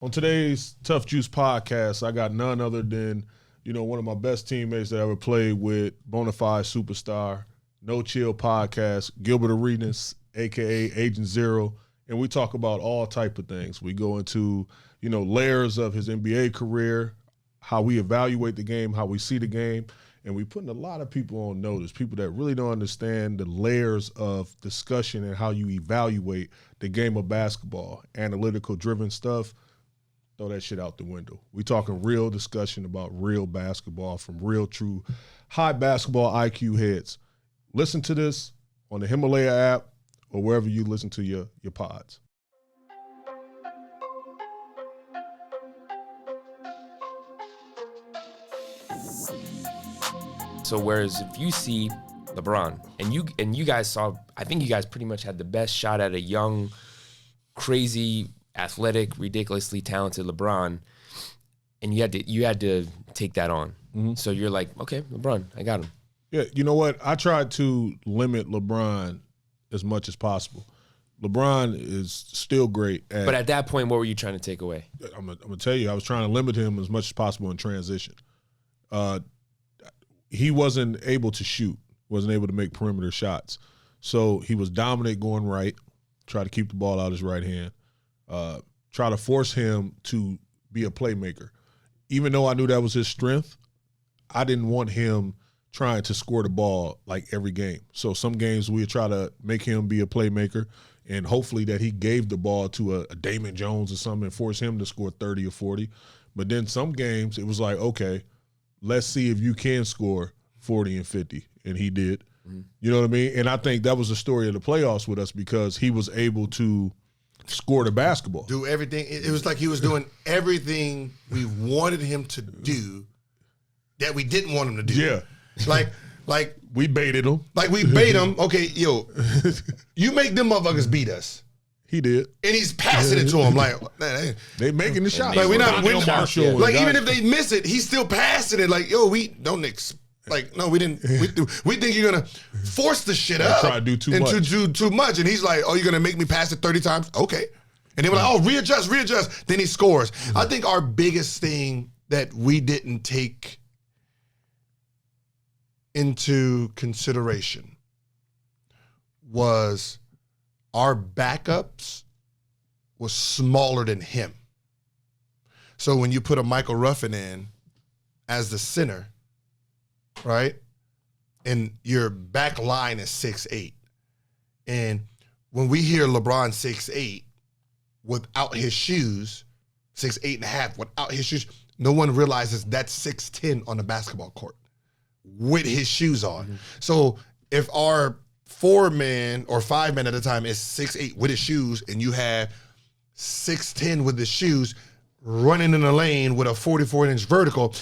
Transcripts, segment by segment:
On today's Tuff Juice Podcast, I got none other than, one of my best teammates that I ever played with, bonafide superstar, No Chill Podcast, Gilbert Arenas, a.k.a. Agent Zero, and we talk about all type of things. We go into, layers of his NBA career, how we evaluate the game, how we see the game, and we putting a lot of people on notice, people that really don't understand the layers of discussion and how you evaluate the game of basketball, analytical-driven stuff. Throw that shit out the window. We talking real discussion about real basketball from real, true, high basketball IQ heads. Listen to this on the Himalaya app or wherever you listen to your pods. So whereas if you see LeBron and you guys saw, I think you guys pretty much had the best shot at a young, crazy, athletic, ridiculously talented LeBron, and you had to take that on. Mm-hmm. So you're like, okay, LeBron, I got him. Yeah, you know what? I tried to limit LeBron as much as possible. LeBron is still great. But at that point, what were you trying to take away? I'm gonna tell you, I was trying to limit him as much as possible in transition. He wasn't able to shoot, wasn't able to make perimeter shots. So he was dominant going right, try to keep the ball out of his right hand. Try to force him to be a playmaker. Even though I knew that was his strength, I didn't want him trying to score the ball like every game. So some games we would try to make him be a playmaker, and hopefully that he gave the ball to a Damon Jones or something and force him to score 30 or 40. But then some games it was like, okay, let's see if you can score 40 and 50. And he did. Mm-hmm. You know what I mean? And I think that was the story of the playoffs with us because he was able to score the basketball. Do everything. It was like he was doing everything we wanted him to do that we didn't want him to do. Yeah. Like we baited him. Like we bait him. Okay, yo, you make them motherfuckers beat us. He did. And he's passing it to him. Like, man, they making the shot. Like we're not winning. Like even if they miss it, he's still passing it. Like, yo, we don't like, no, we didn't. We think you're gonna force the shit up. Try to do too much. To do too much. And he's like, oh, you're gonna make me pass it 30 times? Okay. And they were like, oh, readjust. Then he scores. Mm-hmm. I think our biggest thing that we didn't take into consideration was our backups was smaller than him. So when you put a Michael Ruffin in as the center, right? And your back line is 6'8". And when we hear LeBron 6'8", without his shoes, 6'8.5", without his shoes, no one realizes that's 6'10" on the basketball court with his shoes on. Mm-hmm. So if our 4-man or 5-man at the time is 6'8" with his shoes, and you have 6'10" with his shoes running in the lane with a 44-inch vertical,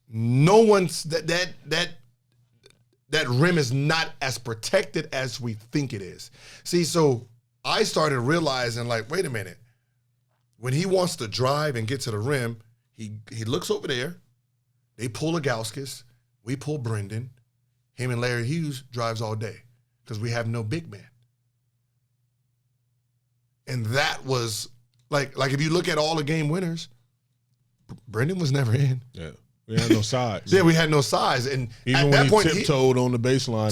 no one's that rim is not as protected as we think it is. See, so I started realizing, like, wait a minute. When he wants to drive and get to the rim, he looks over there. They pull Agauskas. We pull Brendan. Him and Larry Hughes drives all day because we have no big man. And that was like if you look at all the game winners, Brendan was never in. Yeah. We had no size. Yeah, we had no size. And even at that when point, he tiptoed on the baseline.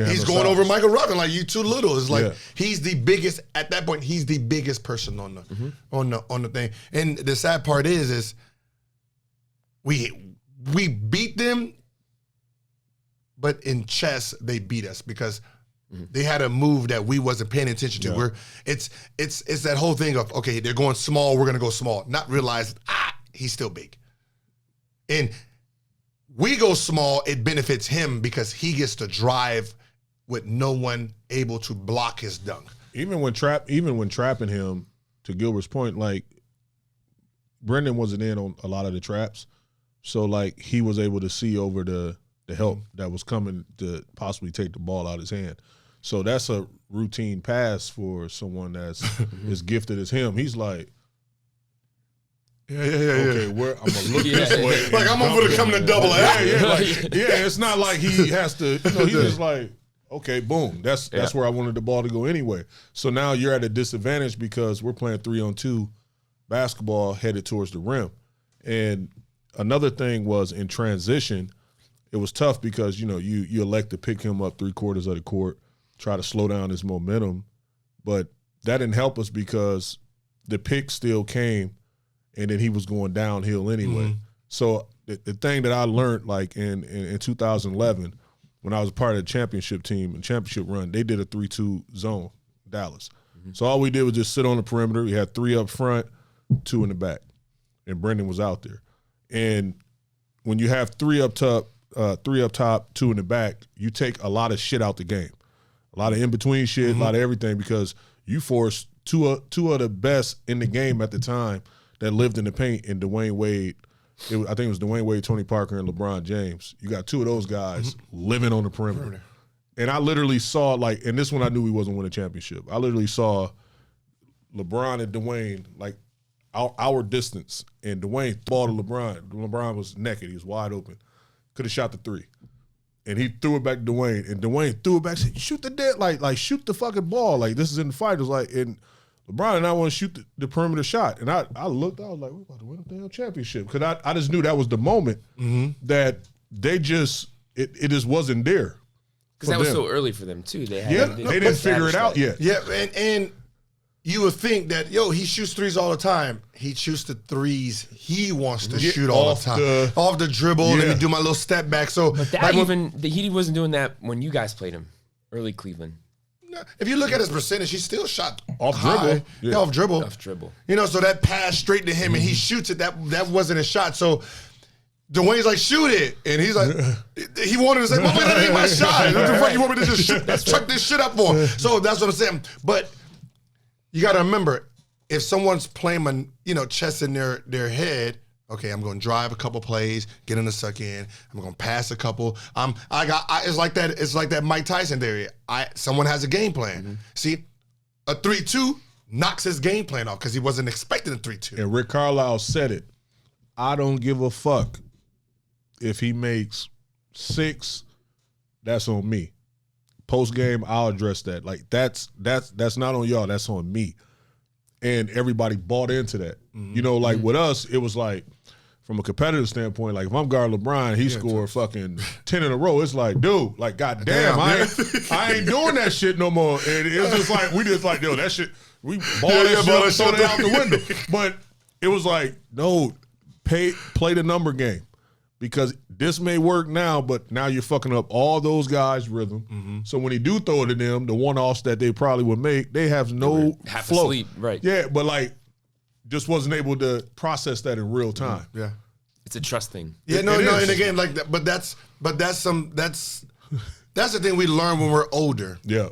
He's going over Michael Ruffin like, you too little. It's like he's the biggest, at that point, he's the biggest person on the thing. And the sad part is we beat them, but in chess, they beat us because they had a move that we wasn't paying attention to. Yeah. It's that whole thing of, okay, they're going small, we're gonna go small. Not realize, he's still big. And we go small, it benefits him because he gets to drive with no one able to block his dunk. Even when trapping him, to Gilbert's point, like Brendan wasn't in on a lot of the traps. So like he was able to see over the help that was coming to possibly take the ball out of his hand. So that's a routine pass for someone that's as gifted as him. He's like, okay, I'm gonna look this way. Like I'm gonna come to double A. It's not like he has to. He's just like, okay, boom. That's where I wanted the ball to go anyway. So now you're at a disadvantage because we're playing 3-on-2 basketball headed towards the rim. And another thing was in transition, it was tough because, you elect to pick him up 3/4 of the court, try to slow down his momentum. But that didn't help us because the pick still came and then he was going downhill anyway. Mm-hmm. So the thing that I learned like in 2011, when I was a part of the championship team and championship run, they did a 3-2 zone, Dallas. Mm-hmm. So all we did was just sit on the perimeter. We had 3 up front, 2 in the back. And Brendan was out there. And when you have 3 up top, 2 in the back, you take a lot of shit out the game. A lot of in-between shit, a lot of everything, because you forced two of the best in the game at the time that lived in the paint in Dwayne Wade. I think it was Dwayne Wade, Tony Parker, and LeBron James. You got 2 of those guys living on the perimeter. And I literally saw, and this one I knew he wasn't winning a championship. I literally saw LeBron and Dwayne, our distance, and Dwayne ball to LeBron. LeBron was naked. He was wide open. Could have shot the 3. And he threw it back to Dwayne. And Dwayne threw it back and said, shoot the dead, shoot the fucking ball. This is in the finals. And LeBron and I want to shoot the perimeter shot. And I looked, I was like, we're about to win a damn championship. Because I just knew that was the moment that they just, it just wasn't there. Because that was so early for them, too. They didn't figure it out yet. Yeah, and you would think that, he shoots threes all the time. He shoots the threes he wants to shoot all the time. Off the dribble, let me do my little step back. So, but he wasn't doing that when you guys played him, early Cleveland. If you look at his percentage, he still shot off dribble. Yeah. Off dribble. Off dribble. So that pass straight to him and he shoots it, that wasn't a shot. So Dwayne's like, shoot it. And he's like, he wanted to say, well, that ain't my shot. What the fuck you want me to just chuck this shit up for? So that's what I'm saying. But you got to remember, if someone's playing, chess in their head, okay, I'm going to drive a couple plays, get in the suck in. I'm going to pass a couple. It's like that. It's like that Mike Tyson theory. Someone has a game plan. Mm-hmm. See, a 3-2 knocks his game plan off because he wasn't expecting a 3-2. And Rick Carlisle said it. I don't give a fuck if he makes 6. That's on me. Post game, I'll address that. That's not on y'all. That's on me. And everybody bought into that. Mm-hmm. With us, it was from a competitive standpoint, if I'm guarding LeBron, he scored fucking 10 in a row. It's dude, goddamn, I ain't doing that shit no more. And it was just we just yo, that shit, we ball that shit, throw that out the window. But it was no, play the number game. Because this may work now, but now you're fucking up all those guys' rhythm. Mm-hmm. So when he do throw it to them, the one-offs that they probably would make, they have no half flow. Asleep, right? Yeah, but just wasn't able to process that in real time. Mm-hmm. Yeah, it's a trust thing. Yeah, and again, but that's the thing we learn when we're older. Yeah,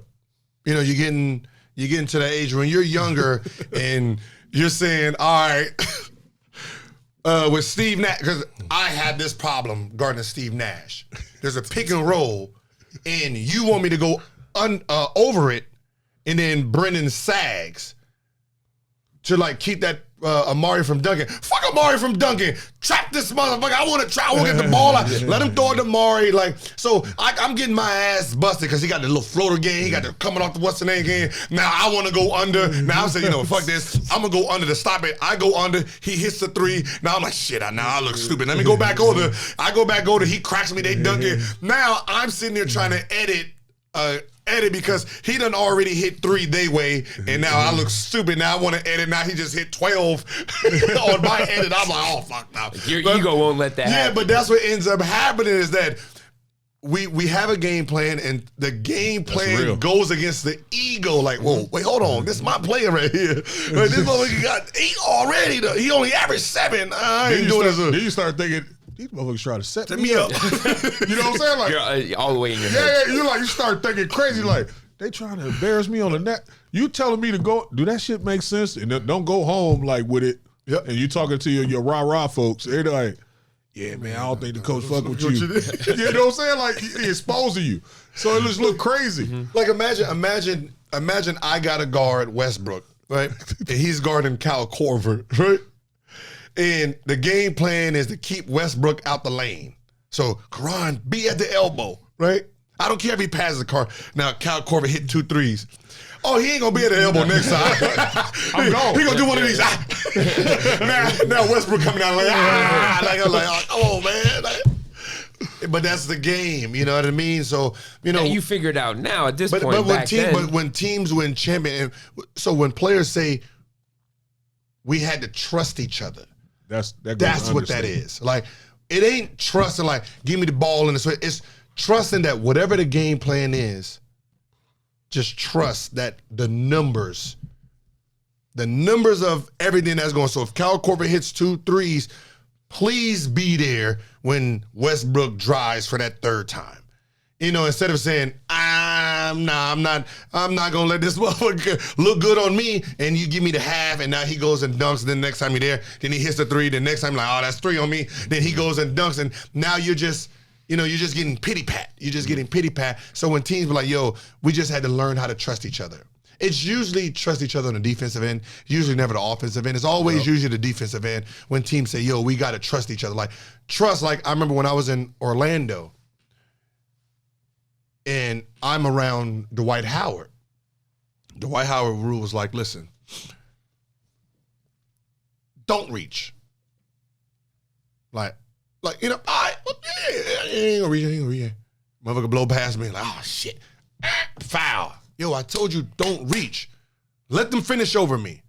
you're getting to that age when you're younger and you're saying, all right. With Steve Nash, because I had this problem guarding Steve Nash. There's a pick and roll, and you want me to go over it, and then Brendan sags to keep that Amari from dunking. Fuck Amari from dunking. Trap this motherfucker. I want to get the ball out. Let him throw it to Amari. So I'm getting my ass busted because he got the little floater game. He got the coming off the what's the name game. Now I want to go under. Now I'm saying, fuck this. I'm going to go under to stop it. I go under. He hits the 3. Now I'm like, shit, I look stupid. Let me go back over. I go back over. He cracks me. They dunk it. Now I'm sitting there trying to edit because he done already hit 3 they way, and now I look stupid. Now I want to edit. Now he just hit 12 on my edit. I'm like, oh fuck now. Your ego won't let that happen. Yeah, but that's what ends up happening is that we have a game plan, and the game plan goes against the ego. Whoa, wait, hold on. This is my player right here. This motherfucker got 8 already. He only averaged 7. I ain't doing this. Then you start thinking, these motherfuckers trying to set me up. You know what I'm saying? You're all the way in your head. Yeah, you start thinking crazy, they trying to embarrass me on the net. You telling me to go, do that shit make sense? And don't go home with it. Yep. And you talking to your rah-rah folks. They're like, yeah, man, I don't think the coach fuck with you. You know what I'm saying? He exposing you. So it just look crazy. Mm-hmm. Imagine I got to guard Westbrook, right? And he's guarding Kyle Korver, right? And the game plan is to keep Westbrook out the lane. So, Caron, be at the elbow, right? I don't care if he passes the car. Now, Cal Corbett hit 2 threes. Oh, he ain't going to be at the elbow next time. I'm gone. He going to do one of these. Now Westbrook coming out I'm like, oh, man. But that's the game, you know what I mean? So, you figure it out now at this point. But when teams win champion, so when players say we had to trust each other, that's what that is. Like, it ain't trusting like, give me the ball in this way. It's trusting that whatever the game plan is, just trust that the numbers of everything that's going. So if Cal Corbett hits 2 threes, please be there when Westbrook drives for that 3rd time. Instead of saying, I'm not gonna let this motherfucker look good on me, and you give me the half, and now he goes and dunks, and then next time you're there, then he hits the 3, the next time like, oh, that's 3 on me, then he goes and dunks, and now you're just getting pity-pat. You're just getting pity-pat. So when teams be like, yo, we just had to learn how to trust each other. It's usually trust each other on the defensive end, usually never the offensive end. It's always usually the defensive end when teams say, yo, we got to trust each other. Like, trust, like I remember when I was in Orlando and I'm around Dwight Howard. Dwight Howard rule was like, listen, don't reach. Like, I ain't gonna reach. Motherfucker blow past me, like, oh, shit, foul. Yo, I told you don't reach. Let them finish over me.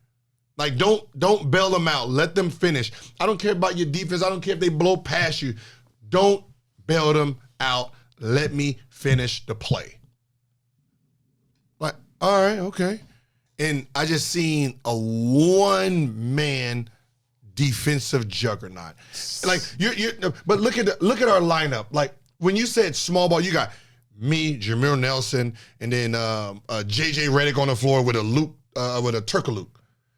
Like, don't bail them out. Let them finish. I don't care about your defense. I don't care if they blow past you. Don't bail them out. Let me finish the play. Like, all right, okay. And I just seen a one-man defensive juggernaut. Like, but look at our lineup. Like, when you said small ball, you got me, Jameer Nelson, and then JJ Redick on the floor with a Turkaloo.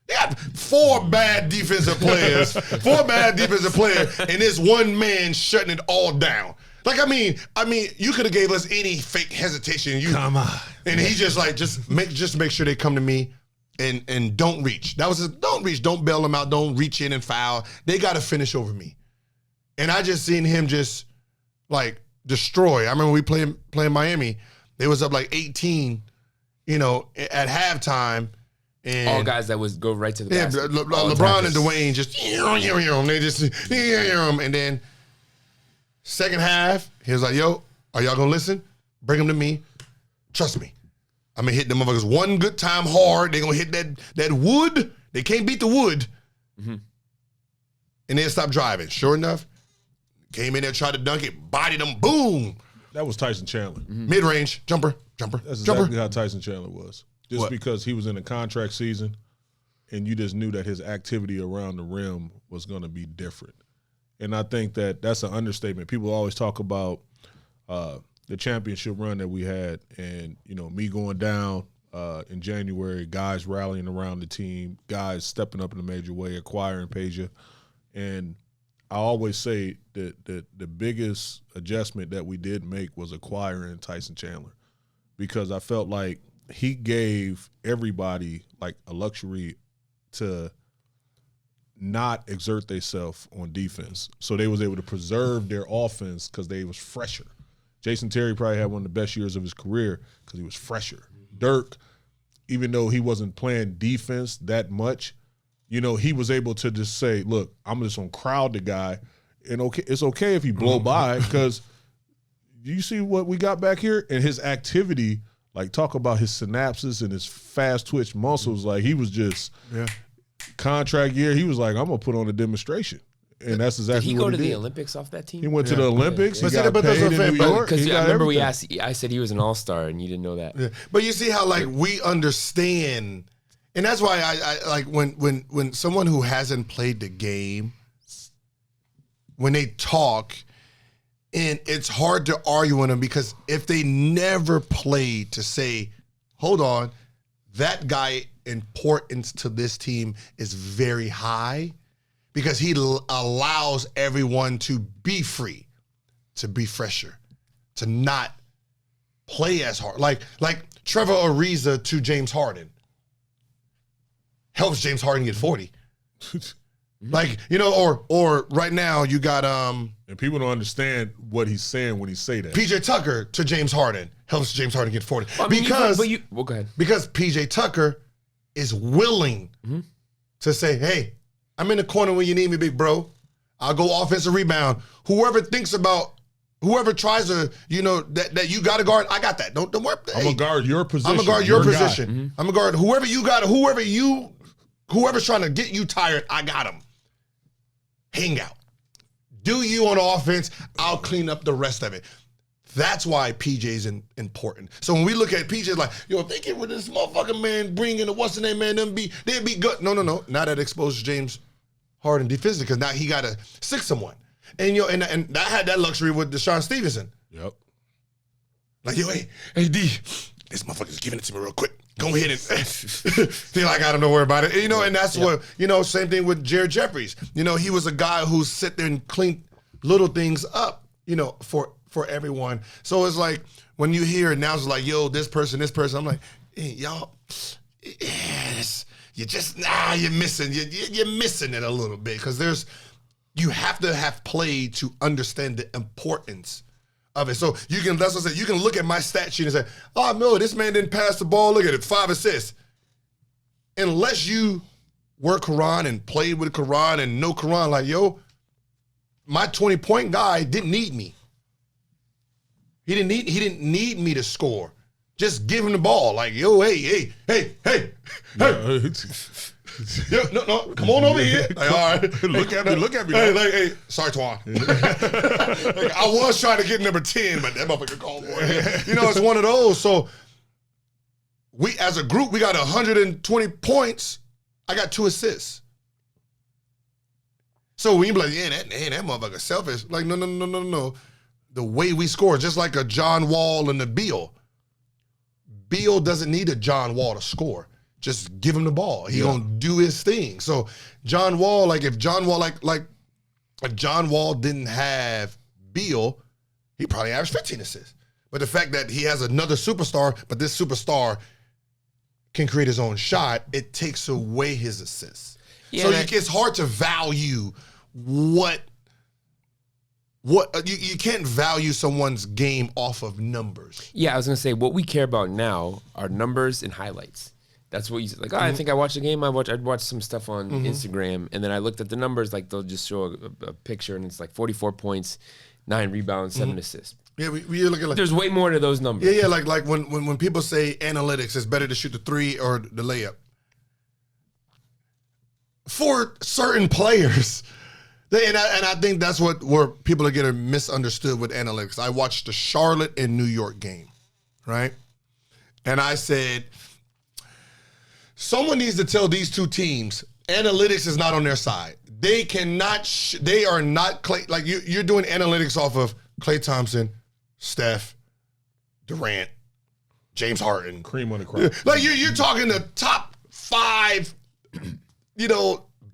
They got 4 bad defensive players, and this one man shutting it all down. Like, I mean, you could have gave us any fake hesitation. Come on. And he just like, just make sure they come to me and don't reach. That was his, don't reach, don't bail them out, don't reach in and foul. They got to finish over me. And I just seen him just like destroy. I remember we playing Miami. They was up like 18, at halftime. And all guys that would go right to the basket. LeBron and Dwayne just, they just, and then second half, he was like, yo, are y'all gonna listen? Bring them to me. Trust me. I'm gonna hit them motherfuckers one good time hard. They gonna hit that wood. They can't beat the wood. Mm-hmm. And then stop driving. Sure enough, came in there, tried to dunk it, bodied them, boom. That was Tyson Chandler. Mm-hmm. Mid-range, jumper. That's exactly how Tyson Chandler was. Just because he was in a contract season and you just knew that his activity around the rim was going to be different. And I think that's an understatement. People always talk about the championship run that we had and, me going down in January, guys rallying around the team, guys stepping up in a major way, acquiring Peja. And I always say that the biggest adjustment that we did make was acquiring Tyson Chandler, because I felt like he gave everybody like a luxury to not exert themselves on defense. So they was able to preserve their offense because they was fresher. Jason Terry probably had one of the best years of his career because he was fresher. Dirk, even though he wasn't playing defense that much, he was able to just say, look, I'm just going to crowd the guy. And it's okay if he blow by because you see what we got back here? And his activity, like talk about his synapses and his fast twitch muscles. Like he was just contract year. He was like, I'm going to put on a demonstration. And that's exactly what he did. Did he go to the Olympics off that team? He went to the Olympics. Yeah. He got paid in New York. Because I remember I said he was an all-star and you didn't know that. Yeah. But you see how like we understand. And that's why I like when someone who hasn't played the game, when they talk, and it's hard to argue with them because if they never played, to say, hold on, that guy importance to this team is very high because he allows everyone to be free, to be fresher, to not play as hard. Like Trevor Ariza to James Harden. Helps James Harden get 40. Like, or right now you got And people don't understand what he's saying when he say that. PJ Tucker to James Harden helps James Harden get 40. Well, I mean, go ahead. Because PJ Tucker is willing to say, hey, I'm in the corner when you need me, big bro. I'll go offensive rebound. Whoever tries to, that you got to guard, I got that. Don't worry. I'm going to guard your position. I'm going to guard your position. I'm going to guard whoever you got, whoever's trying to get you tired, I got him. Hang out. Do you on offense, I'll clean up the rest of it. That's why PJ's important. So when we look at PJ, like, if they get rid of this motherfucking man, bring in the what's the name man, they'd be good. No. Now that exposed James Harden defensively, because now he got to stick someone. And and I had that luxury with Deshaun Stevenson. Yep. Like, hey D, this motherfucker's giving it to me real quick. Go ahead and feel like I don't worry about it. And that's what, same thing with Jared Jeffries. He was a guy who sit there and clean little things up, for everyone. So it's like when you hear announcers like, yo, this person, I'm like, hey, y'all, you're missing it a little bit, because you have to have played to understand the importance of it. So that's what I said, you can look at my stat sheet and say, oh no, this man didn't pass the ball, look at it, 5 assists. Unless you were Caron and played with Caron and know Caron, like, yo, my 20-point guy didn't need me. He didn't need me to score. Just give him the ball. Like, yo, hey. Yo, no, come on over here. Like, all right. Look at me. Hey, sorry, Twan. Like, I was trying to get number 10, but that motherfucker called for it. It's one of those. So we, as a group, we got 120 points. I got 2 assists. So when you be like, that motherfucker selfish. Like, no. The way we score, just like a John Wall and a Beal. Beal doesn't need a John Wall to score. Just give him the ball. He gonna do his thing. So John Wall, like if John Wall, if John Wall didn't have Beal, he probably averaged 15 assists. But the fact that he has another superstar, but this superstar can create his own shot, it takes away his assists. Yeah, so it's hard to value what you can't value someone's game off of numbers. Yeah, I was gonna say what we care about now are numbers and highlights. That's what you said. Like, I think I watched the game. I'd watched some stuff on Instagram, and then I looked at the numbers. Like, they'll just show a picture, and it's like 44 points, 9 rebounds, 7 assists. Yeah, we look at like, there's way more to those numbers. Yeah, like when people say analytics, it's better to shoot the 3 or the layup. For certain players. And I think that's where people are getting misunderstood with analytics. I watched the Charlotte and New York game, right? And I said, someone needs to tell these two teams, analytics is not on their side. They cannot, they are not, like you're doing analytics off of Klay Thompson, Steph, Durant, James Harden. Cream on the crop. Like you're talking the top 5,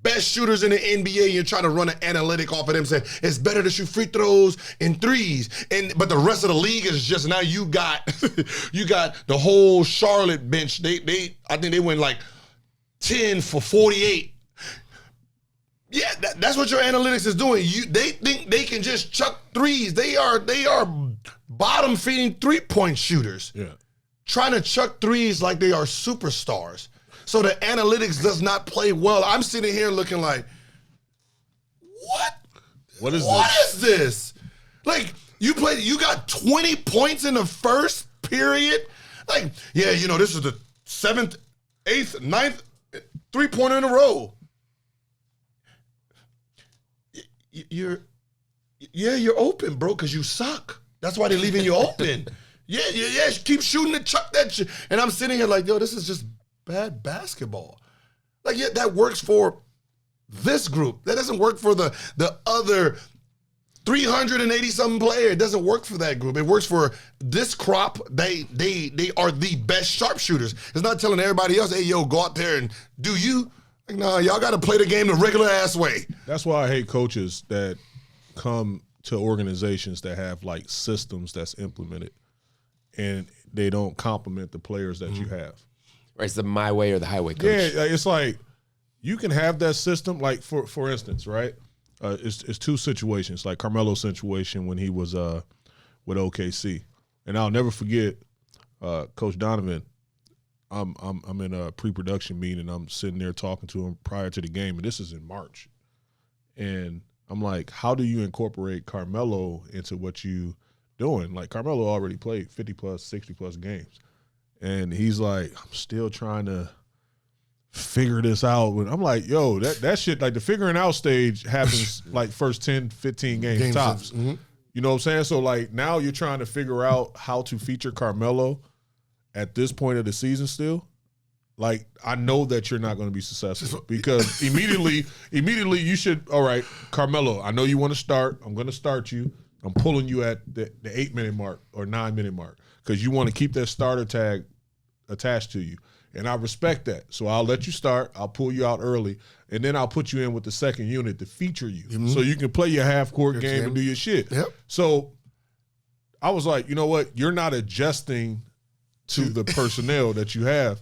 best shooters in the NBA, you're trying to run an analytic off of them, saying it's better to shoot free throws and threes. But the rest of the league is just, now you got the whole Charlotte bench. I think they went like 10 for 48. Yeah, that's what your analytics is doing. They think they can just chuck threes. They are bottom feeding 3-point shooters. Yeah. Trying to chuck threes like they are superstars. So the analytics does not play well. I'm sitting here looking like, what is this? Like, you got 20 points in the first period? Like, yeah, this is the 7th, 8th, 9th 3-pointer in a row. You're open, bro, because you suck. That's why they're leaving you open. Yeah, keep shooting and chuck that shit. And I'm sitting here like, yo, this is just bad basketball. Like, yeah, that works for this group. That doesn't work for the other 380-something player. It doesn't work for that group. It works for this crop. They are the best sharpshooters. It's not telling everybody else, hey, yo, go out there and do you. Like, nah, y'all got to play the game the regular ass way. That's why I hate coaches that come to organizations that have like systems that's implemented and they don't complement the players that you have. Right, it's the my way or the highway coach. Yeah, it's like you can have that system. Like for instance, right? It's two situations. Like Carmelo's situation when he was with OKC, and I'll never forget Coach Donovan. I'm in a pre-production meeting. I'm sitting there talking to him prior to the game, and this is in March. And I'm like, how do you incorporate Carmelo into what you doing? Like, Carmelo already played 50-plus, 60-plus games. And he's like, I'm still trying to figure this out. I'm like, yo, that shit, like the figuring out stage happens like first 10, 15 games tops. Mm-hmm. You know what I'm saying? So, like, now you're trying to figure out how to feature Carmelo at this point of the season still. Like, I know that you're not going to be successful because immediately you should, all right, Carmelo, I know you want to start. I'm going to start you. I'm pulling you at the 8-minute mark or 9-minute mark because you want to keep that starter tag attached to you. And I respect that. So I'll let you start. I'll pull you out early. And then I'll put you in with the second unit to feature you so you can play your half-court game and do your shit. Yep. So I was like, you know what? You're not adjusting to the personnel that you have.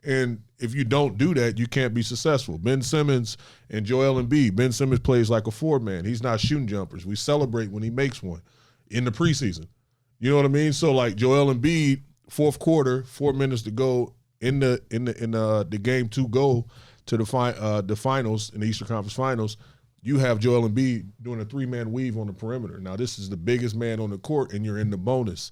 And if you don't do that, you can't be successful. Ben Simmons and Joel Embiid. Ben Simmons plays like a four-man. He's not shooting jumpers. We celebrate when he makes one in the preseason. You know what I mean? So, like, Joel Embiid, fourth quarter, 4 minutes to go in the game to go to the finals, in the Eastern Conference Finals, you have Joel Embiid doing a 3-man weave on the perimeter. Now, this is the biggest man on the court, and you're in the bonus.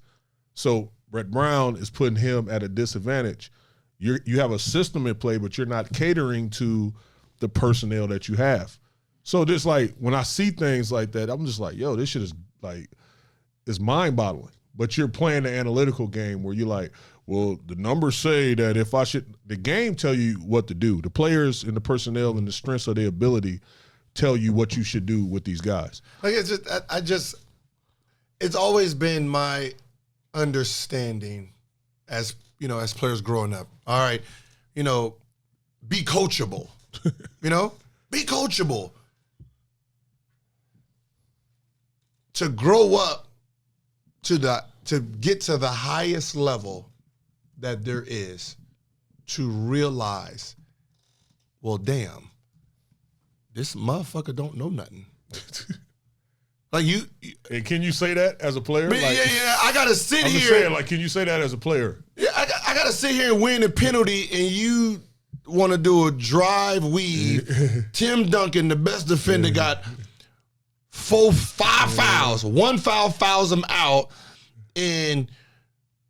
So Brett Brown is putting him at a disadvantage. You have a system in play, but you're not catering to the personnel that you have. So just like when I see things like that, I'm just like, yo, this shit is like, it's mind-boggling. But you're playing the analytical game where you're like, well, the numbers say that if I should, the game tell you what to do. The players and the personnel and the strengths of their ability tell you what you should do with these guys. Like it's always been my understanding as players growing up. All right, be coachable. Be coachable. To grow up to get to the highest level that there is, to realize, well, damn, this motherfucker don't know nothing. Like you, and can you say that as a player? Yeah, I gotta sit I'm here. just saying, like, can you say that as a player? Yeah, I gotta sit here and win a penalty, and you want to do a drive weave. Tim Duncan, the best defender, got 5 fouls. 1 foul fouls him out, and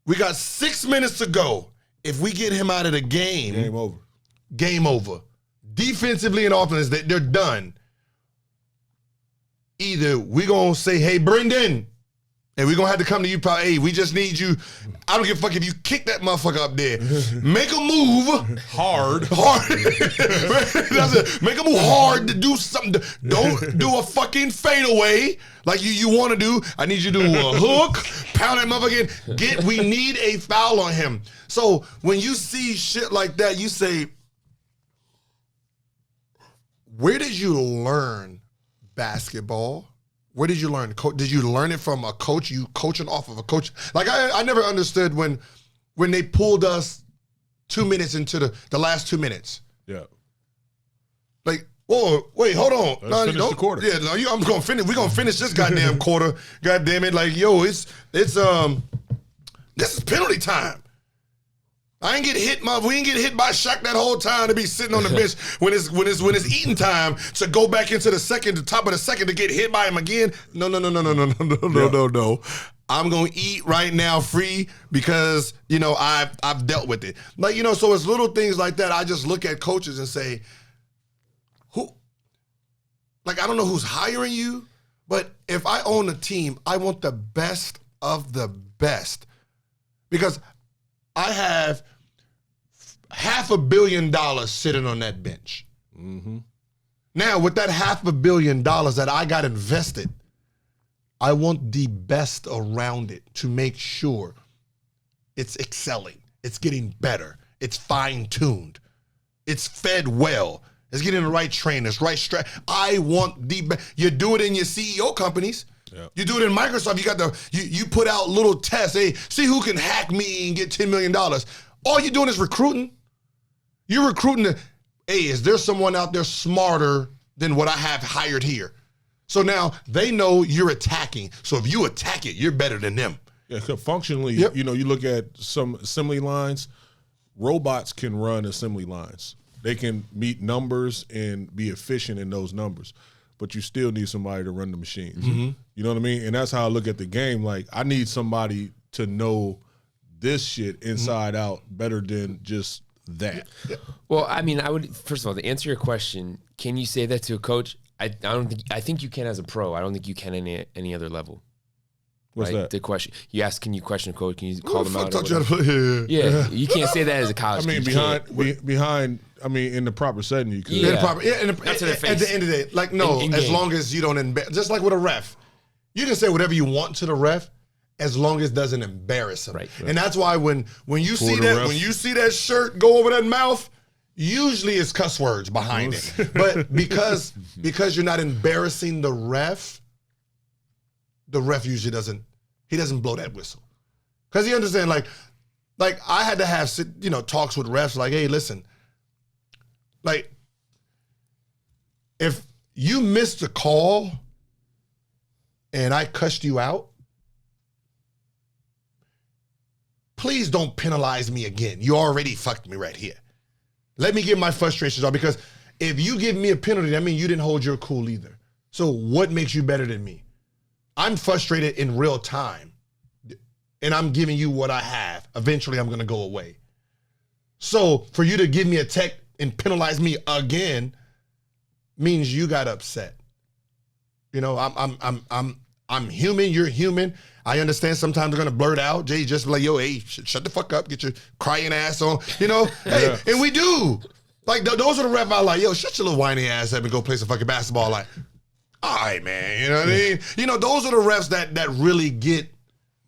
we got 6 minutes to go. If we get him out of the game, game over. Game over. Defensively and offensively, they're done. Either we're going to say, hey, Brendan, and we're going to have to come to you, probably, hey, we just need you. I don't give a fuck if you kick that motherfucker up there. Make a move. Hard. That's it. Make a move hard to do something. Don't do a fucking fadeaway like you want to do. I need you to do a hook, pound that motherfucker again. We need a foul on him. So when you see shit like that, you say, where did you learn basketball? Where did you learn? Did you learn it from a coach? You coaching off of a coach? Like I never understood when they pulled us 2 minutes into the last 2 minutes. Yeah. Like, whoa, wait, hold on. Let's finish the quarter. Yeah, no, I'm gonna finish. We're gonna finish this goddamn quarter. God damn it! Like, yo, it's this is penalty time. We ain't get hit by Shaq that whole time to be sitting on the bench when it's eating time to go back into the top of the second to get hit by him again. No. I'm gonna eat right now free because I've dealt with it. Like, so it's little things like that. I just look at coaches and say, I don't know who's hiring you, but if I own a team, I want the best of the best. Because I have $500 million sitting on that bench. Mm-hmm. Now, with that $500 million that I got invested, I want the best around it to make sure it's excelling, it's getting better, it's fine-tuned, it's fed well, it's getting the right trainers, right I want the best. You do it in your CEO companies. Yep. You do it in Microsoft. You got you put out little tests. Hey, see who can hack me and get $10 million. All you're doing is recruiting. You're recruiting hey, is there someone out there smarter than what I have hired here? So now they know you're attacking. So if you attack it, you're better than them. Yeah, functionally, you look at some assembly lines, robots can run assembly lines. They can meet numbers and be efficient in those numbers, but you still need somebody to run the machines. Mm-hmm. You know what I mean? And that's how I look at the game. Like, I need somebody to know this shit inside out better than just that. Yeah. Well, I mean, I would, first of all, to answer your question, can you say that to a coach? I think you can as a pro. I don't think you can any other level. What's that? The question you ask, can you question a coach? Can you call them out? Yeah, you can't say that as a college. I mean, behind. I mean, in the proper setting, you could. Yeah. At the end of the day, like, no, as long as you don't embarrass. Just like with a ref, you can say whatever you want to the ref, as long as it doesn't embarrass him. Right. And that's why when you see that shirt go over that mouth, usually it's cuss words behind it. But because you're not embarrassing the ref usually doesn't blow that whistle. Because he understands, like I had to have talks with refs like, hey, listen, like, if you missed a call and I cussed you out, please don't penalize me again. You already fucked me right here. Let me get my frustrations off, because if you give me a penalty, that means you didn't hold your cool either. So what makes you better than me? I'm frustrated in real time, and I'm giving you what I have. Eventually, I'm going to go away. So for you to give me a tech and penalize me again means you got upset. You know, I'm human. You're human. I understand sometimes they're going to blurt out. Jay just be like, yo, hey, shut the fuck up. Get your crying ass on. You know, hey, and we do. Like, those are the refs I like, yo, shut your little whiny ass up and go play some fucking basketball. Like, all right, man. You know what I mean? You know, those are the refs that really get.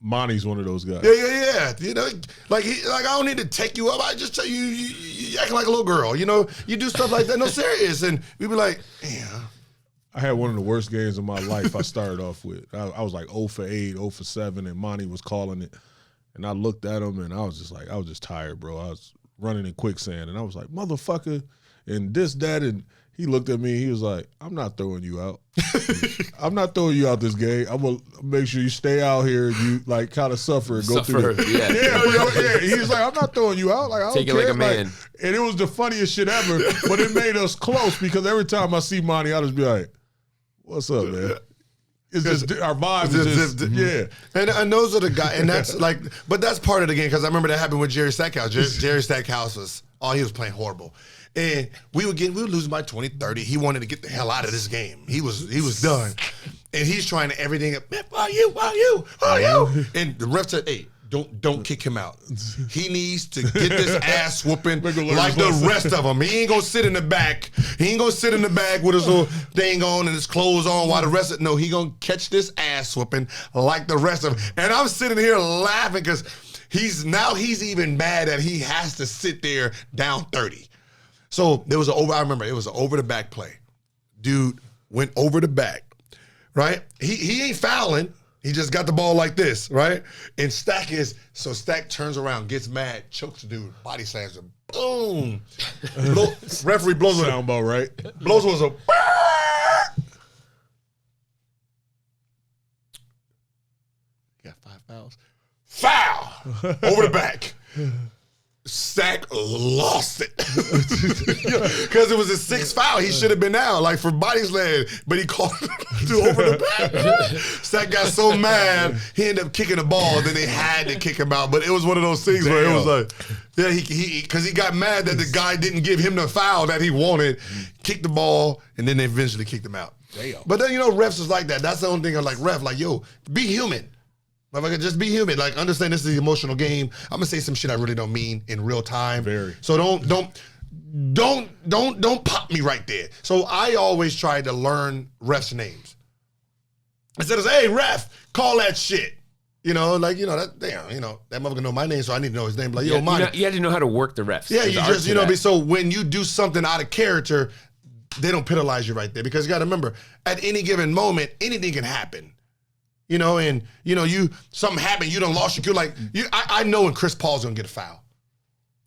Monty's one of those guys. Yeah. You know, like I don't need to take you up. I just tell you acting like a little girl. You know, you do stuff like that. No, serious. And we be like, yeah. I had one of the worst games of my life I started off with. I was like 0 for 8, 0 for 7, and Monty was calling it. And I looked at him, and I was just tired, bro. I was running in quicksand, and I was like, motherfucker, and this, that, and he looked at me. He was like, I'm not throwing you out. I'm not throwing you out this game. I'm going to make sure you stay out here and you, like, kind of suffer and go through it. Yeah. He was like, I'm not throwing you out. Like, I don't Take it care. like a man. Like, and it was the funniest shit ever, but it made us close, because every time I see Monty, I just be like, what's up, man? It's just our vibe is just, yeah. And those are the guys, and that's like, but that's part of the game, because I remember that happened with Jerry Stackhouse. Jerry Stackhouse he was playing horrible. And we would lose by 20, 30. He wanted to get the hell out of this game. He was done. And he's trying to everything, why you? And the ref said, hey, don't kick him out. He needs to get this ass whooping like the rest of them. He ain't gonna sit in the back. He ain't gonna sit in the back with his little thing on and his clothes on while the rest of no, he gonna catch this ass whooping like the rest of them. And I'm sitting here laughing because he's even mad that he has to sit there down 30. So I remember it was an over the back play. Dude went over the back, right? He ain't fouling. He just got the ball like this, right? And Stack turns around, gets mad, chokes the dude, body slams him. Boom. Referee blows sound about right. Blows was a got 5 fouls. Foul! Over the back. Stack lost it because it was a 6th foul. He should have been out, like, for body slam, but he called it over the back. Stack got so mad he ended up kicking the ball. Then they had to kick him out. But it was one of those things where it was like, yeah, because he got mad that the guy didn't give him the foul that he wanted, kicked the ball, and then they eventually kicked him out. Damn. But then, refs is like that. That's the only thing I like. Ref, like, yo, be human. Motherfucker, just be human. Like, understand this is an emotional game. I'm gonna say some shit I really don't mean in real time. Very. So don't pop me right there. So I always try to learn refs' names. Instead of saying, hey, ref, call that shit. That motherfucker know my name, so I need to know his name. Like, yo, mine. You had to know how to work the refs. Yeah, so when you do something out of character, they don't penalize you right there, because you got to remember, at any given moment, anything can happen. Something happened, you done lost your cool. Like, I know when Chris Paul's gonna get a foul.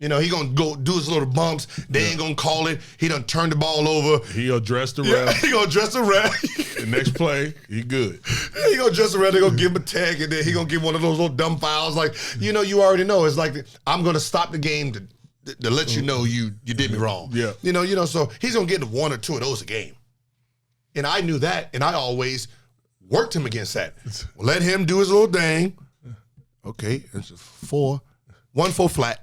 You know, he gonna go do his little bumps. They ain't gonna call it. He done turned the ball over. He'll address the ref. Yeah, he gonna address the ref. The next play, he good. He gonna address the ref. They gonna give him a tag, and then he gonna give one of those little dumb fouls. Like, you know, you already know. It's like, I'm gonna stop the game to let you know you did me wrong. Yeah. You know. So he's gonna get one or two of those a game. And I knew that, and I always worked him against that. Let him do his little thing. Okay, it's 1-4 flat.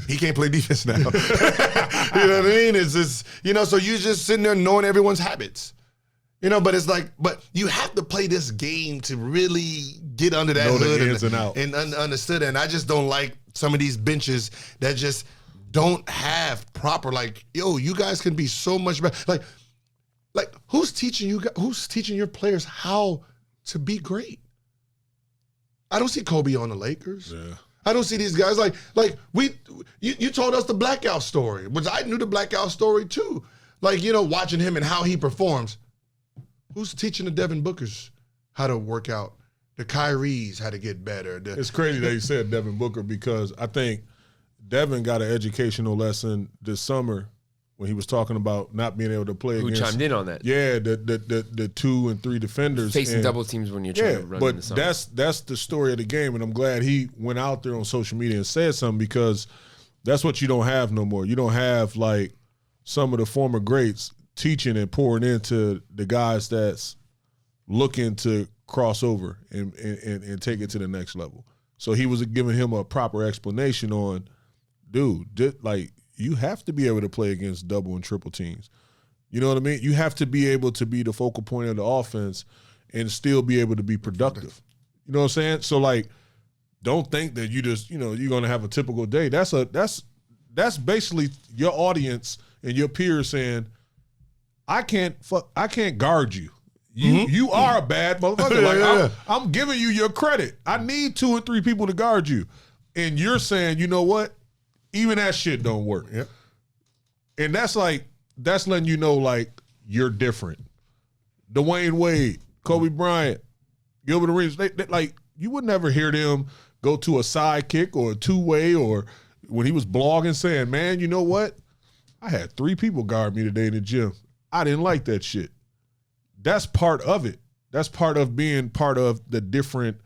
He can't play defense now. You know what I mean? It's just, you know, so you just sitting there knowing everyone's habits. You know, but it's like, but you have to play this game to really get under that hood and understood it. And I just don't like some of these benches that just don't have proper, like, yo, you guys can be so much better. Like who's teaching your players how to be great? I don't see Kobe on the Lakers. Yeah. I don't see these guys you told us the blackout story, which I knew the blackout story too. Like, you know, watching him and how he performs. Who's teaching the Devin Bookers how to work out? The Kyries how to get better. It's crazy that you said Devin Booker, because I think Devin got an educational lesson this summer when he was talking about not being able to play Who against. chimed in on that? Yeah, the 2 and 3 defenders. Facing double teams when you're trying to run in the summer. That's the story of the game, and I'm glad he went out there on social media and said something, because that's what you don't have no more. You don't have, like, some of the former greats teaching and pouring into the guys that's looking to cross over and take it to the next level. So he was giving him a proper explanation on, dude, like, you have to be able to play against double and triple teams. You know what I mean? You have to be able to be the focal point of the offense and still be able to be productive. You know what I'm saying? So, like, don't think that you just, you know, you're going to have a typical day. That's basically your audience and your peers saying, I can't guard you. You are a bad motherfucker. Like, I'm giving you your credit. I need 2 or 3 people to guard you. And you're saying, you know what? Even that shit don't work. Yep. And that's letting you know, like, you're different. Dwayne Wade, Kobe Bryant, Gilbert Arenas, they, like, you would never hear them go to a sidekick or a two-way, or when he was blogging saying, man, you know what? I had 3 people guard me today in the gym. I didn't like that shit. That's part of it. That's part of being part of the different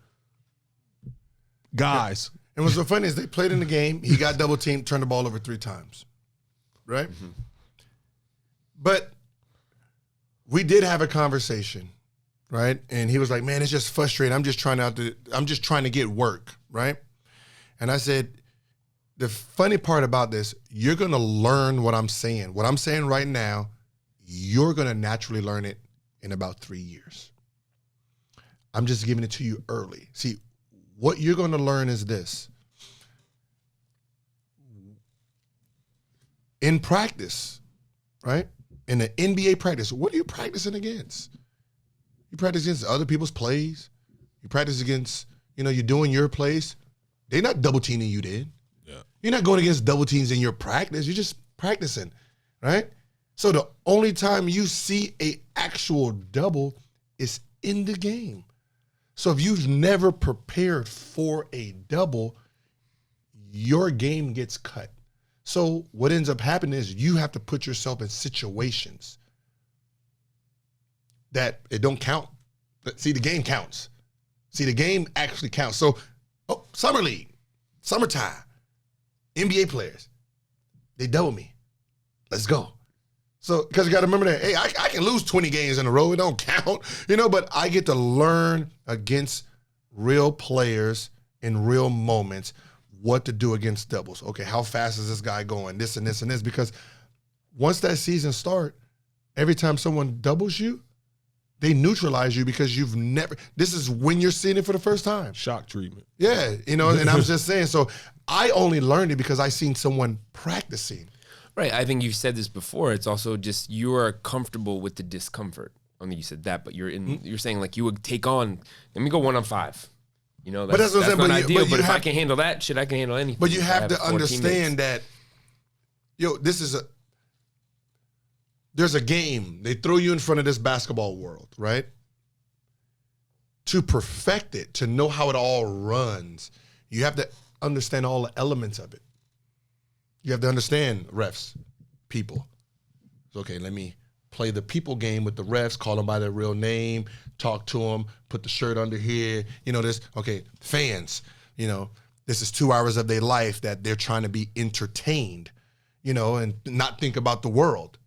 guys. And what's so funny is they played in the game. He got double teamed, turned the ball over 3 times. Right? Mm-hmm. But we did have a conversation, right? And he was like, man, it's just frustrating. I'm just trying to get work, right? And I said, the funny part about this, you're going to learn what I'm saying. What I'm saying right now, you're going to naturally learn it in about 3 years. I'm just giving it to you early. See, what you're going to learn is this. In practice, right? In the NBA practice, what are you practicing against? You practice against other people's plays. You practice against, you know, you're doing your plays. They're not double teaming you, then. Yeah. You're not going against double teams in your practice. You're just practicing, right? So the only time you see a actual double is in the game. So if you've never prepared for a double, your game gets cut. So what ends up happening is you have to put yourself in situations that it don't count. See, the game counts. See, the game actually counts. So, summer league, summertime, NBA players, they double me. Let's go. So, because you got to remember that, hey, I can lose 20 games in a row. It don't count, you know, but I get to learn against real players in real moments what to do against doubles. Okay, how fast is this guy going? This and this and this. Because once that season starts, every time someone doubles you, they neutralize you because you've never, this is when you're seeing it for the first time. Shock treatment. Yeah, you know, and I'm just saying, so I only learned it because I seen someone practicing. Right. I think you've said this before. It's also just you're comfortable with the discomfort. I don't think you said that, but you're saying like you would take on, let me go 1-on-5. You know, that's not ideal. But if I can handle that, shit, I can handle anything. But you have to understand that, there's a game. They throw you in front of this basketball world, right? To perfect it, to know how it all runs, you have to understand all the elements of it. You have to understand refs, people. So, okay, let me play the people game with the refs, call them by their real name, talk to them, put the shirt under here. Fans, this is 2 hours of their life that they're trying to be entertained, and not think about the world.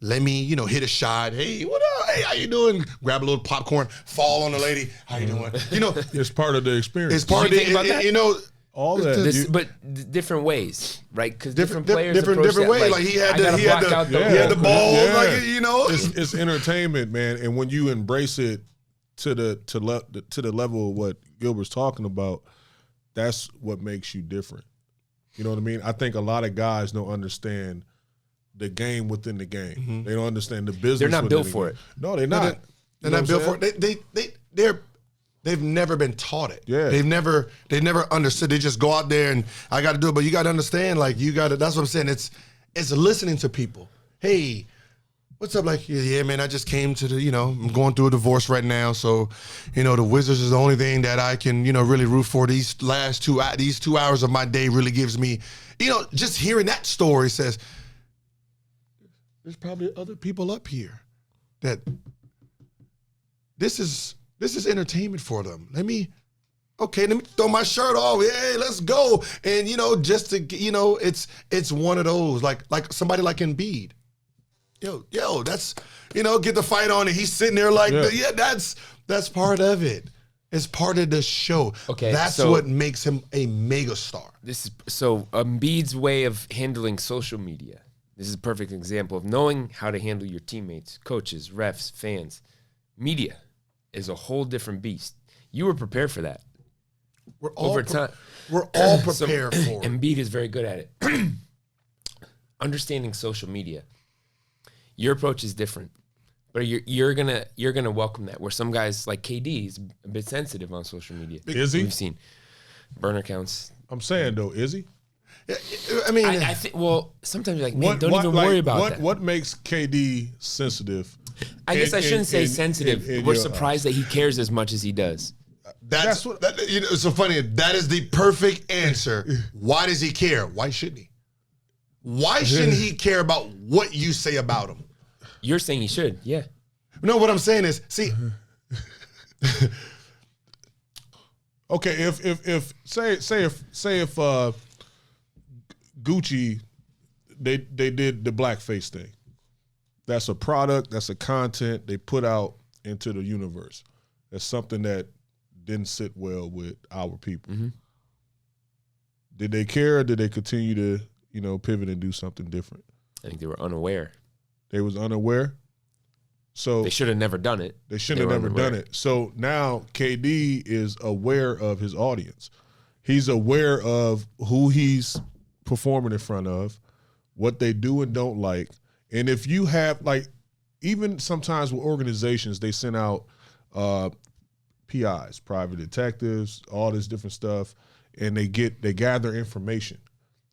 Let me, hit a shot. Hey, what up? Hey, how you doing? Grab a little popcorn, fall on the lady. How you doing? It's part of the experience. It's part of the, all that. But different ways, right? Because different players different ways. That, like he had the ball. It's entertainment, man. And when you embrace it to the level of what Gilbert's talking about, that's what makes you different. You know what I mean? I think a lot of guys don't understand the game within the game. Mm-hmm. They don't understand the business. They're not built for it. No, they're not. They're not built for it. They've never been taught it. Yeah. They've never understood. They just go out there and I got to do it. But you got to understand, that's what I'm saying. It's listening to people. Hey, what's up? Like, yeah, man, I just came to I'm going through a divorce right now. So, the Wizards is the only thing that I can, really root for. These 2 hours of my day really gives me, just hearing that story says, there's probably other people up here that this is entertainment for them. Let me throw my shirt off. Hey, let's go. And just to it's one of those like somebody like Embiid. Yo, that's get the fight on and he's sitting there that's part of it. It's part of the show. Okay, that's what makes him a megastar. Embiid's way of handling social media. This is a perfect example of knowing how to handle your teammates, coaches, refs, fans. Media is a whole different beast. You were prepared for that. We're all prepared for it. Embiid is very good at it. Understanding social media. Your approach is different, but you're gonna welcome that. Where some guys like KD is a bit sensitive on social media. Is he? We've seen burner counts. I'm saying though, is he? I mean, I think. Well, sometimes you're like, man, don't even worry about that. What makes KD sensitive? I guess I shouldn't say sensitive. We're surprised that he cares as much as he does. That's what it's so funny. That is the perfect answer. Why does he care? Why shouldn't he? Why shouldn't he care about what you say about him? You're saying he should, yeah. No, what I'm saying is, see. Okay, if Gucci, they did the blackface thing. That's a product, that's a content they put out into the universe. That's something that didn't sit well with our people. Mm-hmm. Did they care or did they continue to, pivot and do something different? I think they were unaware. They was unaware? So they should have never done it. They shouldn't have never done it. So now KD is aware of his audience. He's aware of who he's performing in front of, what they do and don't like. And if you have, even sometimes with organizations, they send out PIs, private detectives, all this different stuff, and they gather information.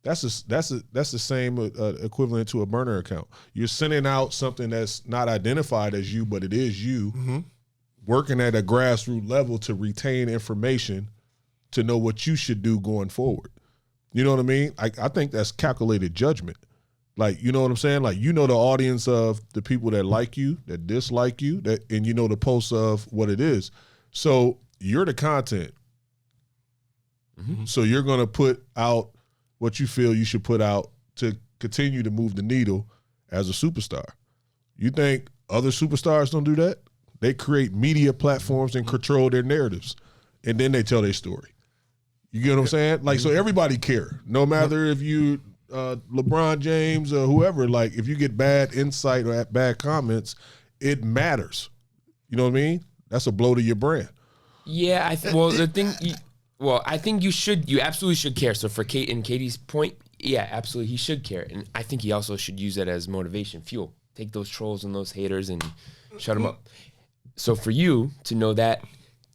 That's the same equivalent to a burner account. You're sending out something that's not identified as you, but it is you, mm-hmm. working at a grassroots level to retain information to know what you should do going forward. You know what I mean? I think that's calculated judgment. You know what I'm saying? The audience of the people that like you, that dislike you, and the posts of what it is. So you're the content. Mm-hmm. So you're going to put out what you feel you should put out to continue to move the needle as a superstar. You think other superstars don't do that? They create media platforms and control their narratives, and then they tell their story. You get what I'm saying? So everybody care, no matter if you LeBron James or whoever. If you get bad insight or bad comments, it matters. You know what I mean? That's a blow to your brand. Yeah, I think you absolutely should care. So for Kate and Katie's point, yeah, absolutely, he should care, and I think he also should use that as motivation, fuel. Take those trolls and those haters and shut them up. So for you to know that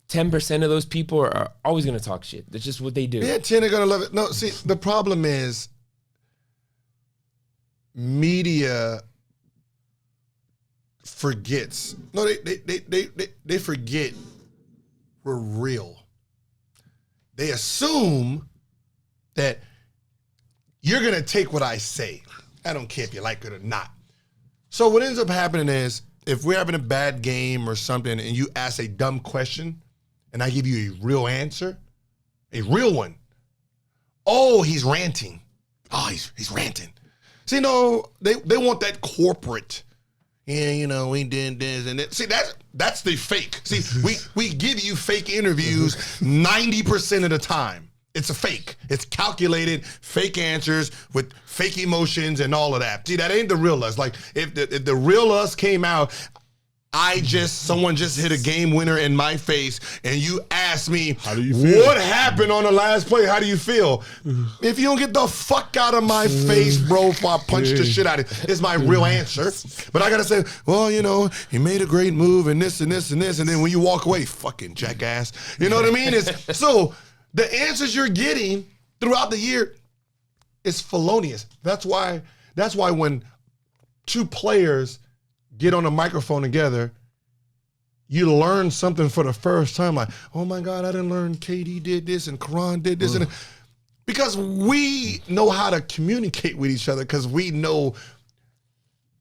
10% of those people are always going to talk shit. That's just what they do. Yeah, 10 are going to love it. No, see, the problem is media forgets. No, they forget we're real. They assume that you're going to take what I say. I don't care if you like it or not. So what ends up happening is if we're having a bad game or something and you ask a dumb question and I give you a real answer, a real one, oh, he's ranting. Oh, he's ranting. See, they want that corporate. Yeah, we did this and that. See, that's the fake. See, we give you fake interviews 90% of the time. It's a fake. It's calculated, fake answers with fake emotions and all of that. See, that ain't the real us. Like, if the real us came out, someone just hit a game winner in my face, and you ask me, how do you feel? What happened on the last play? How do you feel? If you don't get the fuck out of my face, bro, before I punch the shit out of it, is my real answer. But I gotta say, well, he made a great move and this and this and this, and then when you walk away, fucking jackass. You know what I mean? So the answers you're getting throughout the year is felonious. That's why when two players get on a microphone together, you learn something for the first time. Like, oh my God, I didn't learn KD did this and Caron did this. Because we know how to communicate with each other because we know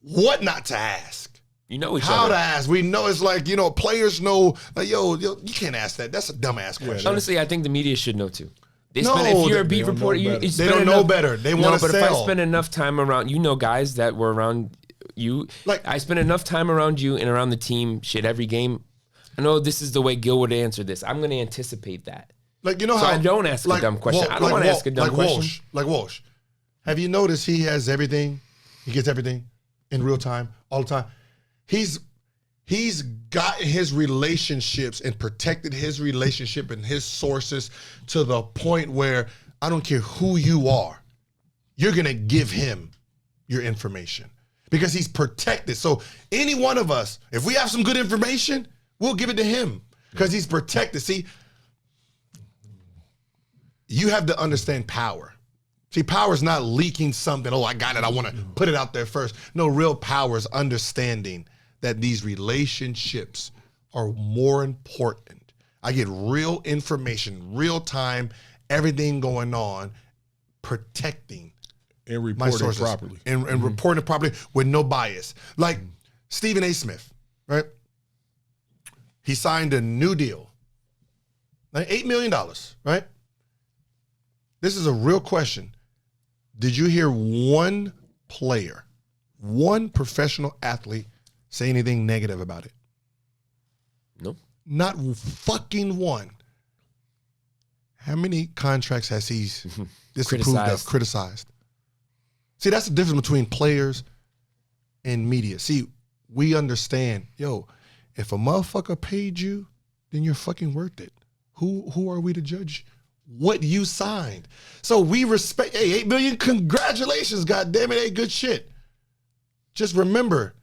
what not to ask. You know each how other. to ask. We know it's like, players know, like, yo, you can't ask that. That's a dumbass question. Honestly, I think the media should know too. If you're a beat reporter, they don't know better. They want to sell. But if I spend enough time around, guys that were around you, like I spend enough time around you and around the team, every game. I know this is the way Gil would answer this. I'm going to anticipate that. Like, how I don't ask a dumb question. I don't want to ask a dumb question. Like Walsh. Have you noticed he has everything? He gets everything in real time, all the time. He's got his relationships and protected his relationship and his sources to the point where I don't care who you are, you're going to give him your information because he's protected. So any one of us, if we have some good information, we'll give it to him because he's protected. See, you have to understand power. See, power is not leaking something. Oh, I got it. I want to put it out there first. No, real power is understanding that these relationships are more important. I get real information, real time, everything going on, protecting and reporting my sources properly. And reporting properly with no bias. Like Stephen A. Smith, right? He signed a new deal, like $8 million, right? This is a real question. Did you hear one player, one professional athlete say anything negative about it? Nope. Not fucking one. How many contracts has he disapproved of, criticized? See, that's the difference between players and media. See, we understand, if a motherfucker paid you, then you're fucking worth it. Who are we to judge what you signed? So we respect, $8 million, congratulations, goddammit, hey, good shit. Just remember,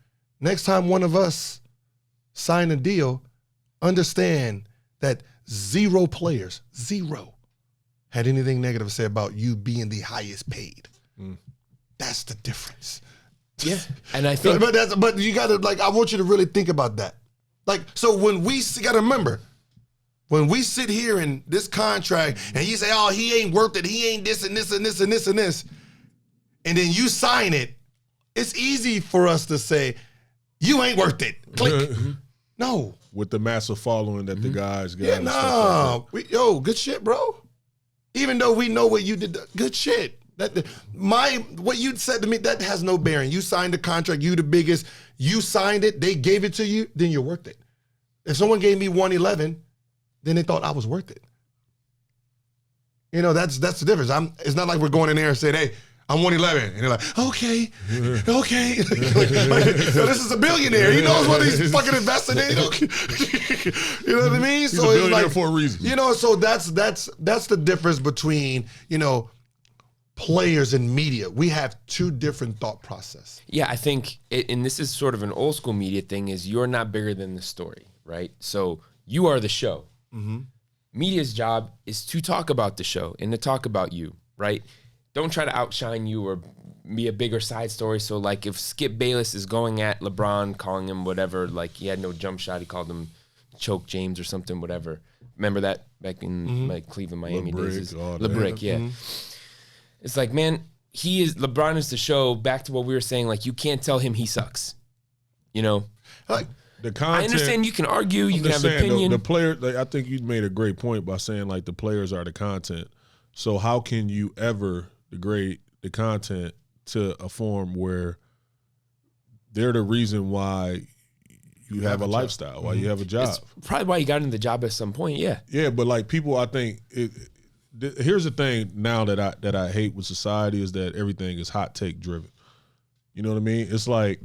next time one of us sign a deal, understand that 0 players, 0, had anything negative to say about you being the highest paid. That's the difference. Yeah, and I think, but you gotta, I want you to really think about that. So when you gotta remember, when we sit here in this contract and you say, oh, he ain't worth it, he ain't this and this and this and this and this, and then you sign it, it's easy for us to say, you ain't worth it. Click. No. With the massive following that the guys got. Yeah, no. Like good shit, bro. Even though we know what you did, good shit. What you said to me, that has no bearing. You signed the contract, you the biggest, you signed it, they gave it to you, then you're worth it. If someone gave me 111, then they thought I was worth it. That's the difference. It's not like we're going in there and saying, hey, I'm 111. And they're like, okay. So this is a billionaire. He knows what he's fucking investing in. You know what I mean? He's a billionaire for a reason. So that's the difference between, players and media. We have two different thought process. Yeah, I think, and this is sort of an old school media thing, is you're not bigger than the story, right? So you are the show. Mm-hmm. Media's job is to talk about the show and to talk about you, right? Don't try to outshine you or be a bigger side story. So, if Skip Bayless is going at LeBron, calling him whatever, he had no jump shot, he called him Choke James or something, whatever. Remember that back in Cleveland, Miami days? Oh, LeBrick, yeah. Mm-hmm. It's like, man, LeBron is the show. Back to what we were saying, like you can't tell him he sucks. You know, Like The content, I understand you can argue, you can have an opinion. The player, like, I think you made a great point by saying like the players are the content. So how can you ever degrade the content to a form where they're the reason why you have a lifestyle, why you have a job? It's probably why you got into the job at some point, yeah. Yeah, but like people, I think here's the thing now that I hate with society is that everything is hot take driven. You know what I mean? It's like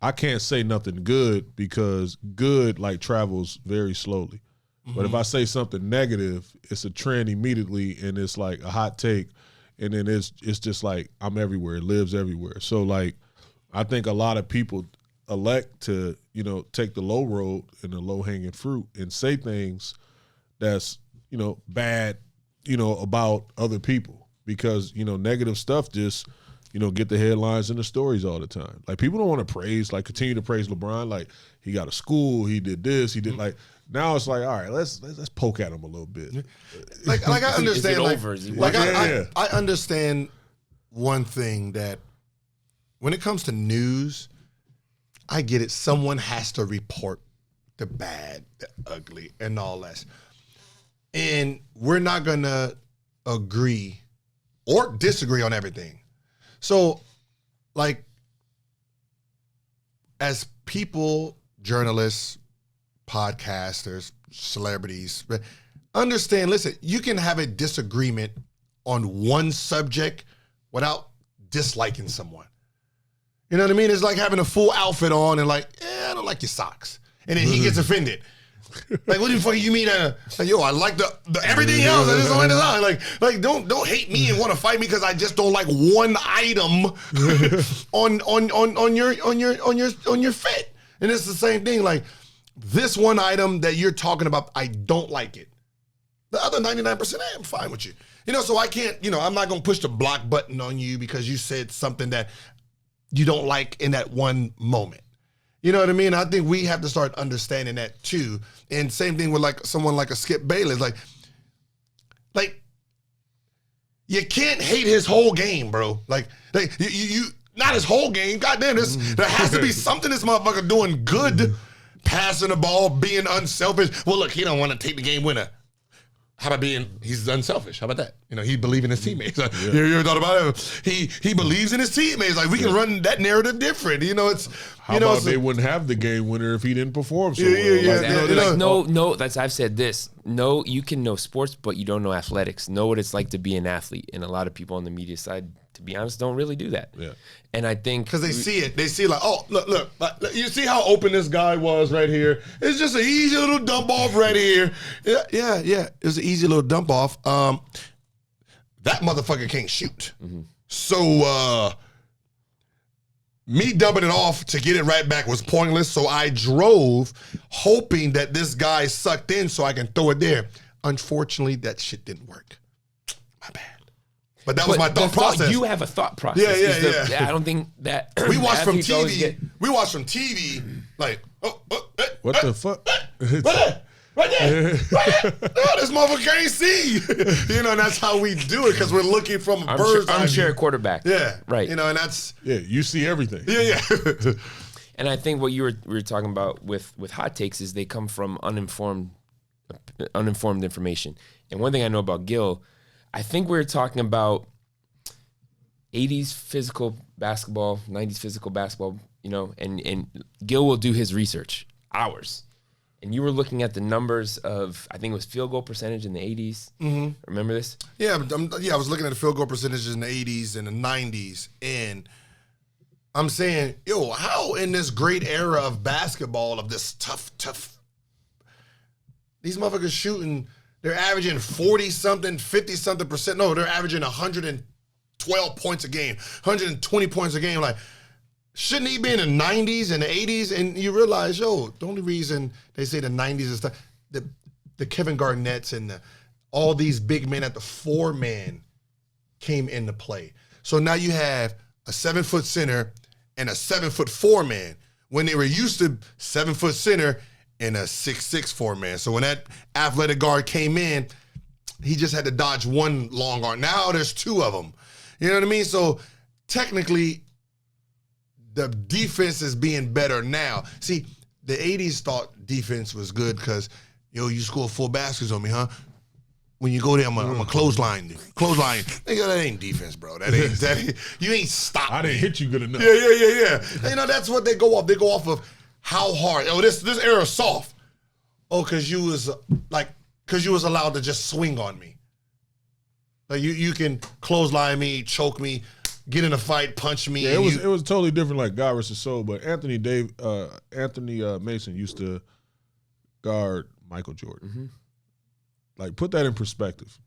I can't say nothing good because good like travels very slowly. Mm-hmm. But if I say something negative, it's a trend immediately and it's like a hot take, and then it's just like I'm everywhere. It lives everywhere. So like I think a lot of people elect to, you know, take the low road and the low hanging fruit and say things that's, you know, bad, you know, about other people because, you know, negative stuff just, you know, get the headlines and the stories all the time. Like people don't want to praise, like continue to praise LeBron. Like he got a school, he did this, he did like. Now it's like, all right, let's poke at him a little bit. Like I understand. I understand one thing that when it comes to news, I get it. Someone has to report the bad, the ugly, and all that. And we're not gonna agree or disagree on everything. So, like, as people, journalists, podcasters, celebrities, understand, listen, you can have a disagreement on one subject without disliking someone. You know what I mean? It's like having a full outfit on and like, I don't like your socks. And then he gets offended. Like, what the fuck you mean? Yo, I like the everything else. I just don't like the socks. Like, don't hate me and want to fight me because I just don't like one item on your fit. And it's the same thing. Like, this one item that you're talking about, I don't like it. The other 99%, I'm fine with you. You know, so I can't, you know, I'm not going to push the block button on you because you said something that you don't like in that one moment. You know what I mean? I think we have to start understanding that too. And same thing with like someone like a Skip Bayless. Like you can't hate his whole game, bro. Like you not his whole game. Goddamn, there has to be something this motherfucker doing good. Passing the ball, being unselfish. Well, look, he don't want to take the game winner. How about he's unselfish? How about that? You know, he believes in his teammates. Yeah. You ever thought about it? He believes in his teammates. Like, we can run that narrative different. You know, it's... How about they wouldn't have the game winner if he didn't perform so well? No, I've said this. No, you can know sports, but you don't know athletics. Know what it's like to be an athlete. And a lot of people on the media side, to be honest, don't really do that. Yeah. And I think... Because they see it. They see like, oh, look. You see how open this guy was right here? It's just an easy little dump off right here. Yeah. It's an easy little dump off. That motherfucker can't shoot. Mm-hmm. So me dumping it off to get it right back was pointless. So I drove hoping that this guy sucked in so I can throw it there. Unfortunately, that shit didn't work. My bad. But that was my thought process. You have a thought process. Yeah. I don't think that we watch from TV. We watch from TV. Like, what the fuck? Right there. No, this motherfucker can't see. You know, and that's how we do it because we're looking from a bird's eye view. Armchair quarterback. Yeah. Right. You know, and that's... Yeah, you see everything. Yeah. And I think what we were talking about with hot takes is they come from uninformed information. And one thing I know about Gil, I think we were talking about 80s physical basketball, 90s physical basketball, you know, and Gil will do his research, hours. And you were looking at the numbers of, I think it was field goal percentage in the 80s. Mm-hmm. Remember this? Yeah, I was looking at the field goal percentages in the 80s and the 90s. And I'm saying, yo, how in this great era of basketball, of this tough, these motherfuckers shooting, they're averaging 40-something, 50-something percent. No, they're averaging 112 points a game, 120 points a game. Like, shouldn't he be in the 90s and the 80s? And you realize, yo, the only reason they say the 90s is the Kevin Garnett's and all these big men at the 4-man came into play. So now you have a 7-foot center and a 7-foot 4-man when they were used to 7-foot center and a 6'6" 4-man. So when that athletic guard came in, he just had to dodge one long arm. Now there's two of them. You know what I mean? So technically, the defense is being better now. See, the 80s thought defense was good because, yo, you score 4 baskets on me, huh? When you go there, I'm a clothesline. Clothesline. Nigga, that ain't defense, bro. You ain't stopped I didn't hit you good enough. Yeah. You know, that's what they go off. They go off of how hard. Oh, this era soft. Oh, because you was allowed to just swing on me. Like you can clothesline me, choke me, get in a fight, punch me. Yeah, it was totally different, like God versus Soul. But Anthony Mason used to guard Michael Jordan. Mm-hmm. Like, put that in perspective.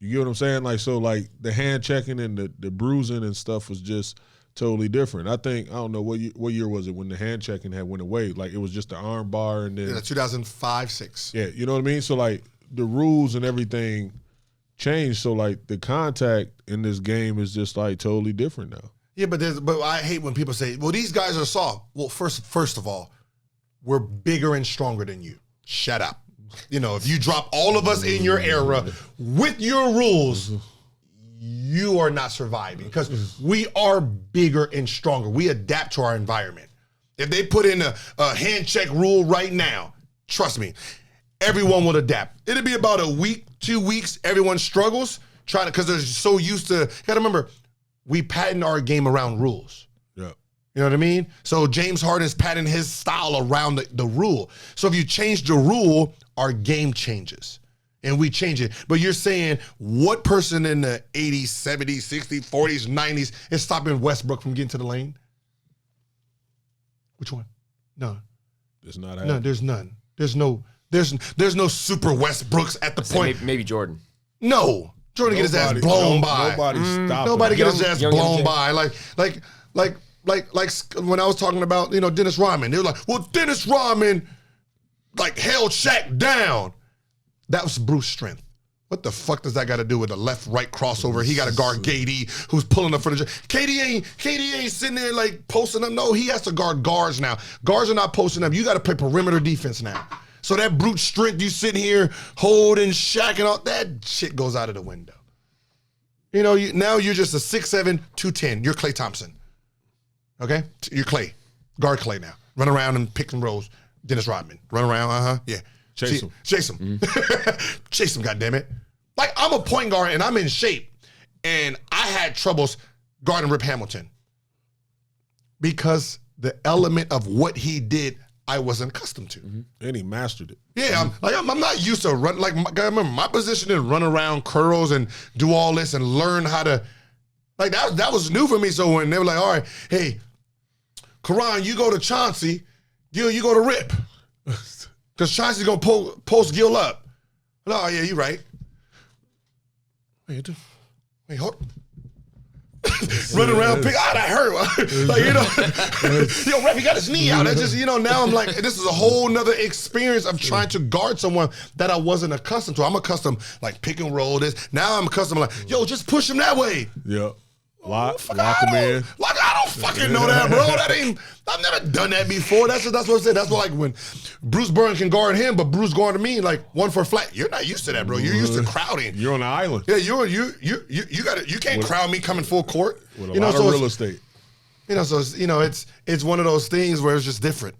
You get what I'm saying? Like, so like the hand checking and the bruising and stuff was just totally different. I don't know what year was it when the hand checking had went away. Like, it was just the arm bar and then 2005-06. Yeah, you know what I mean? So like the rules and everything changed. So like the contact in this game is just like totally different now. Yeah, but I hate when people say, well, these guys are soft. Well, first of all, we're bigger and stronger than you. Shut up. You know, if you drop all of us in your era with your rules, you are not surviving because we are bigger and stronger. We adapt to our environment. If they put in a hand check rule right now, trust me, everyone will adapt. It'll be about a week, 2 weeks, everyone struggles because they're so used to, you gotta remember, we pattern our game around rules. Yeah. You know what I mean? So James Harden's patterned his style around the rule. So if you change the rule, our game changes. And we change it. But you're saying what person in the 80s, 70s, 60s, 40s, 90s is stopping Westbrook from getting to the lane? Which one? No. There's not. No, there's none. There's no super Westbrooks at the point. Maybe Jordan. No. Jordan get his ass blown by. Nobody get his ass blown by. Like when I was talking about, Dennis Rodman, they were like, well, Dennis Rodman like held Shaq down. That was Bruce's strength. What the fuck does that got to do with a left-right crossover? He got to guard KD, who's pulling up for the. KD ain't sitting there like posting up. No, he has to guard guards now. Guards are not posting up. You got to play perimeter defense now. So that brute strength, you sitting here holding Shaq and all that shit goes out of the window. Now you're just a 6'7", 210. You're Klay Thompson. Okay, you're Klay. Guard Klay now. Run around and pick and rolls. Dennis Rodman. Run around, yeah. Chase him. Mm-hmm. Chase him, goddammit. Like, I'm a point guard and I'm in shape. And I had troubles guarding Rip Hamilton. Because the element of what he did, I wasn't accustomed to. Mm-hmm. And he mastered it. Yeah, I'm not used to run. Like, I remember my position is run around curls and do all this and learn how to. Like, that was new for me. So when they were like, all right, hey, Caron, you go to Chauncey, Gil, you go to Rip. Because Chauncey's going to post Gil up. Oh, yeah, you right. Wait, hold. Run around, pick. That hurt. Like, Rep, he got his knee out. That's just, now I'm like, this is a whole nother experience of trying to guard someone that I wasn't accustomed to. I'm accustomed, like, pick and roll this. Now I'm accustomed, like, yo, just push him that way. Yeah. Lock him in. Like, I don't fucking know that, bro. I've never done that before. That's what I said. That's what, like, when Bruce Byrne can guard him, but Bruce guarding me, like, 1 for a flat. You're not used to that, bro. You're used to crowding. You're on an island. Yeah, you can't crowd me coming full court. With a lot of real estate. It's one of those things where it's just different.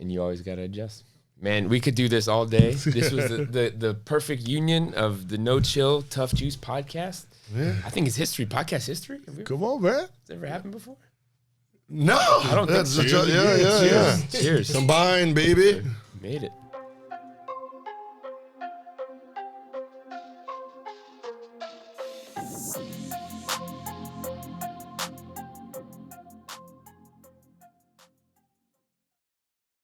And you always gotta adjust. Man, we could do this all day. This was the perfect union of the No Chill Tuff Juice podcast. Yeah. I think it's history, podcast history. Come on, man. Has it ever happened before? No. I don't think so. Yeah. Cheers. Combined, baby. Made it.